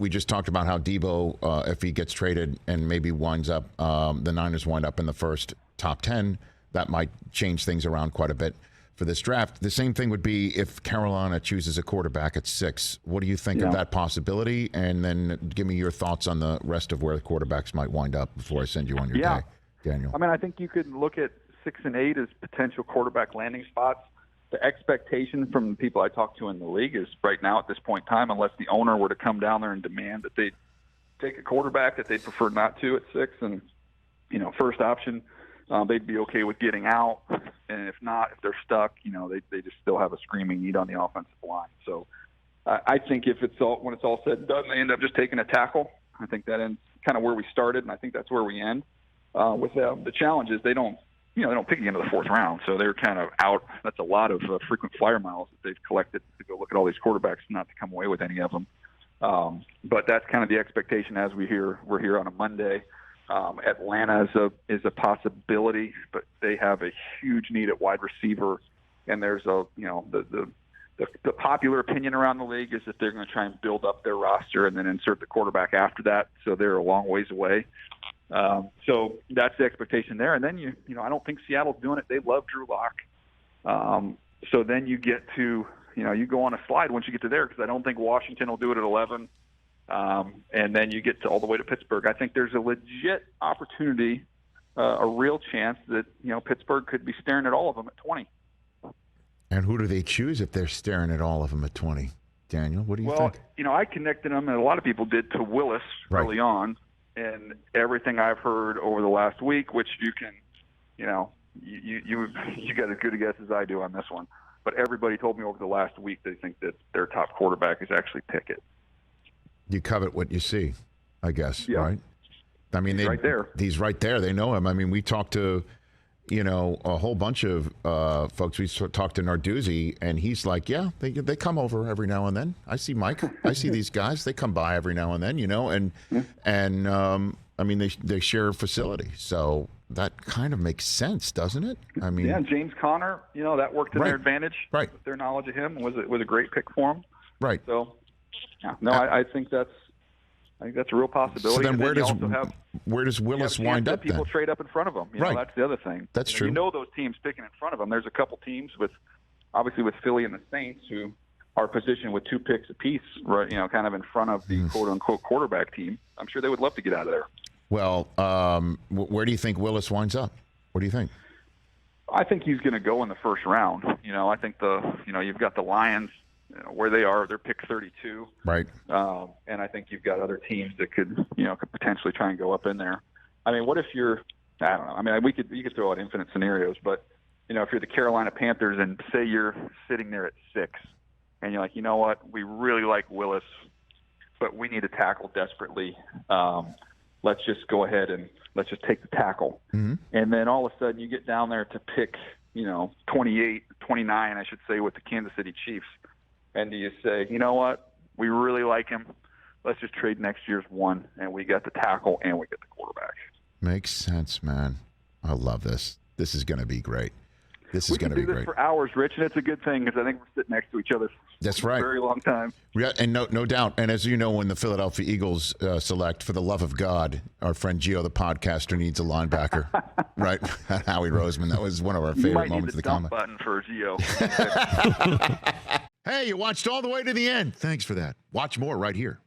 we just talked about how Debo, if he gets traded and maybe winds up, the Niners wind up in the first top 10, that might change things around quite a bit for this draft. The same thing would be if Carolina chooses a quarterback at 6. What do you think of that possibility? And then give me your thoughts on the rest of where the quarterbacks might wind up before I send you on your day, Daniel. I mean, I think you could look at 6 and 8 as potential quarterback landing spots. The expectation from the people I talk to in the league is right now at this point in time, unless the owner were to come down there and demand that they take a quarterback that they'd prefer not to at 6 and, first option, they'd be okay with getting out. And if not, if they're stuck, they just still have a screaming need on the offensive line. So I think when it's all said and done, they end up just taking a tackle. I think that ends kind of where we started, and I think that's where we end. With them, the challenge is they don't pick again to the 4th round, so they're kind of out. That's a lot of frequent flyer miles that they've collected to go look at all these quarterbacks, not to come away with any of them. But that's kind of the expectation as we're here on a Monday. Atlanta is a possibility, but they have a huge need at wide receiver, and there's the popular opinion around the league is that they're going to try and build up their roster and then insert the quarterback after that. So they're a long ways away. So that's the expectation there. And then I don't think Seattle's doing it. They love Drew Lock. So then you get to, you go on a slide once you get to there, because I don't think Washington will do it at 11. And then you get all the way to Pittsburgh. I think there's a legit opportunity, a real chance that, Pittsburgh could be staring at all of them at 20. And who do they choose if they're staring at all of them at 20? Daniel, what do you think? Well, I connected them, and a lot of people did, to Willis early on. And everything I've heard over the last week, which you can, you got as good a guess as I do on this one. But everybody told me over the last week they think that their top quarterback is actually Pickett. You covet what you see, I guess, right? I mean, he's right there. He's right there. They know him. I mean, we talked to, a whole bunch of folks. We talked to Narduzzi, and he's like, they come over every now and then. I see Mike. I see these guys. They come by every now and then, and I mean, they share a facility. So that kind of makes sense, doesn't it? I mean, James Conner, that worked in their advantage. Right. With their knowledge of him was a great pick for him. Right. So, I think that's a real possibility. So then where does Willis wind up people then? trade up in front of them. Right. That's the other thing. That's true. Those teams picking in front of them. There's a couple teams obviously with Philly and the Saints who are positioned with 2 picks apiece, right? Kind of in front of the quote unquote quarterback team. I'm sure they would love to get out of there. Well, where do you think Willis winds up? What do you think? I think he's going to go in the first round. I think you've got the Lions. Where they are, they're pick 32. Right. And I think you've got other teams that could potentially try and go up in there. I mean, what if I don't know. I mean, you could throw out infinite scenarios, but, if you're the Carolina Panthers and say you're sitting there at 6 and you're like, you know what, we really like Willis, but we need a tackle desperately. Let's just go ahead and let's just take the tackle. Mm-hmm. And then all of a sudden you get down there to pick, 28, 29, I should say, with the Kansas City Chiefs. And do you say, you know what, we really like him. Let's just trade next year's one, and we got the tackle and we get the quarterback. Makes sense, man. I love this. This is going to be great. This is going to be great. We can do this for hours, Rich, and it's a good thing because I think we're sitting next to each other for a very long time. Yeah, and no doubt. And as you know, when the Philadelphia Eagles select, for the love of God, our friend Gio, the podcaster, needs a linebacker, right? Howie Roseman. That was one of our favorite moments of the comment. Button for Gio. Hey, you watched all the way to the end. Thanks for that. Watch more right here.